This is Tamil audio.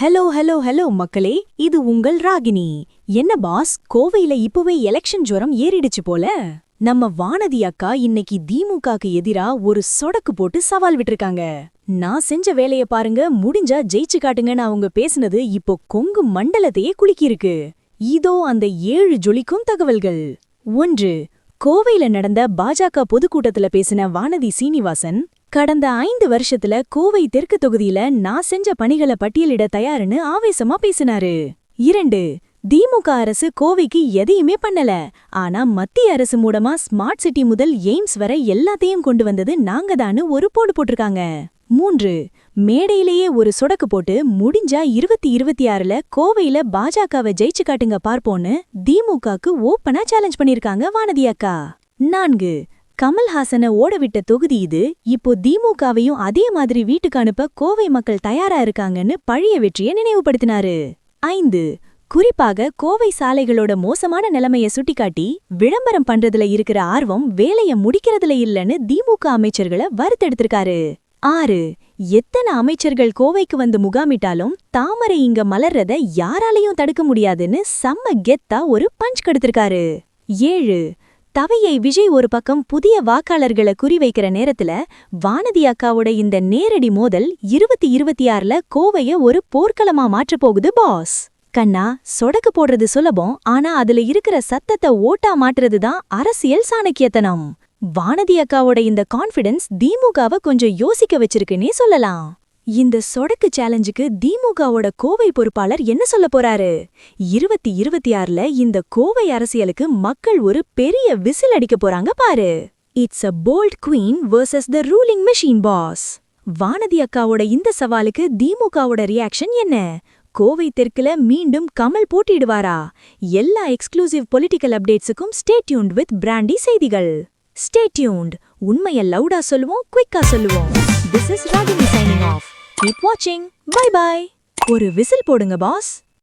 ஹலோ ஹலோ ஹலோ மக்களே, இது உங்கள் ராகினி. என்ன பாஸ், கோவையில இப்பவே எலெக்ஷன் ஜுரம் ஏறிடுச்சு போல. நம்ம வானதி அக்கா இன்னைக்கு திமுகக்கு எதிரா ஒரு சொடக்கு போட்டு சவால் விட்டிருக்காங்க. நான் செஞ்ச வேலைய பாருங்க, முடிஞ்சா ஜெயிச்சு காட்டுங்கன்னு அவங்க பேசுனது இப்போ கொங்கு மண்டலத்தையே குலுக்கியிருக்கு. இதோ அந்த 7 ஜொலிக்கும் தகவல்கள். 1. கோவையில நடந்த பாஜக பொதுக்கூட்டத்துல பேசின வானதி சீனிவாசன், கடந்த 5 வருஷத்துல கோவை தெற்கு தொகுதியில நான் செஞ்ச பணிகளை பட்டியலிட தயாருன்னு ஆவேசமா பேசினாரு. 2. திமுக அரசு கோவைக்கு எதையுமே பண்ணல, ஆனா மத்திய அரசு மூலமா ஸ்மார்ட் சிட்டி முதல் எய்ம்ஸ் வரை எல்லாத்தையும் கொண்டு வந்தது நாங்கதான்னு ஒரு போடு போட்டிருக்காங்க. 3. மேடையிலேயே ஒரு சொடக்கு போட்டு, முடிஞ்சா 2026ல கோவையில பாஜகவை ஜெயிச்சு காட்டுங்க பார்ப்போன்னு திமுகக்கு ஓப்பனா சேலஞ்ச் பண்ணிருக்காங்க வானதி அக்கா. 4. கமல்ஹாசனை ஓடவிட்ட தொகுதி இது, இப்போ திமுகவையும் அதே மாதிரி வீட்டுக்கு அனுப்ப கோவை மக்கள் தயாரா இருக்காங்கன்னு பழைய வெற்றியை நினைவுபடுத்தினாரு. 5. குறிப்பாக கோவை சாலைகளோட மோசமான நிலைமைய சுட்டிக்காட்டி, விளம்பரம் பண்றதுல இருக்கிற ஆர்வம் வேலைய முடிக்கிறதுல இல்லன்னு திமுக அமைச்சர்களை வறுத்தெடுத்திருக்காரு. 6. எத்தனை அமைச்சர்கள் கோவைக்கு வந்து முகாமிட்டாலும் தாமரை இங்க மலர்றத யாராலையும் தடுக்க முடியாதுன்னு செம்ம கெத்தா ஒரு பஞ்ச் கெடுத்திருக்காரு. 7. தவையை விஜய் ஒரு பக்கம் புதிய வாக்காளர்களை குறிவைக்கிற நேரத்துல வானதி அக்காவோட இந்த நேரடி மோதல் 2026ல கோவைய ஒரு போர்க்களமா மாற்றப் போகுது பாஸ். கண்ணா, சொடக்கு போடுறது சுலபம், ஆனா அதுல இருக்கிற சத்தத்தை ஓட்டா மாற்றுறதுதான் அரசியல் சாணக்கியத்தனம். வானதி அக்காவோட இந்த கான்ஃபிடன்ஸ் திமுகவை கொஞ்சம் யோசிக்க வச்சிருக்குன்னே சொல்லலாம். இந்த சொடக்கு சேலஞ்சுக்கு திமுகவோட கோவை பொறுப்பாளர் என்ன சொல்ல போறாரு? 2026ல இந்த கோவை அரசியலுக்கு மக்கள் ஒரு பெரிய விசில் அடிக்க போறாங்க பாரு. It's a bold queen versus the ruling machine boss. Vanathi அக்காவோட இந்த சவாலுக்கு திமுகவோட ரியாக்ஷன் என்ன? கோவை தெற்குல மீண்டும் கமல் போட்டியிடுவாரா? எல்லா எக்ஸ்க்ளூசிவ் பொலிட்டிக்கல் அப்டேட்ஸுக்கும் ஸ்டே டியூன்ட் வித் பிராண்டி செய்திகள். Stay tuned. உண்மையை லவுடா சொல்லுவோம், குயிக்கா சொல்லுவோம். This is Ragini signing off. Keep watching. Bye bye. ஒரு விசில் போடுங்க பாஸ்.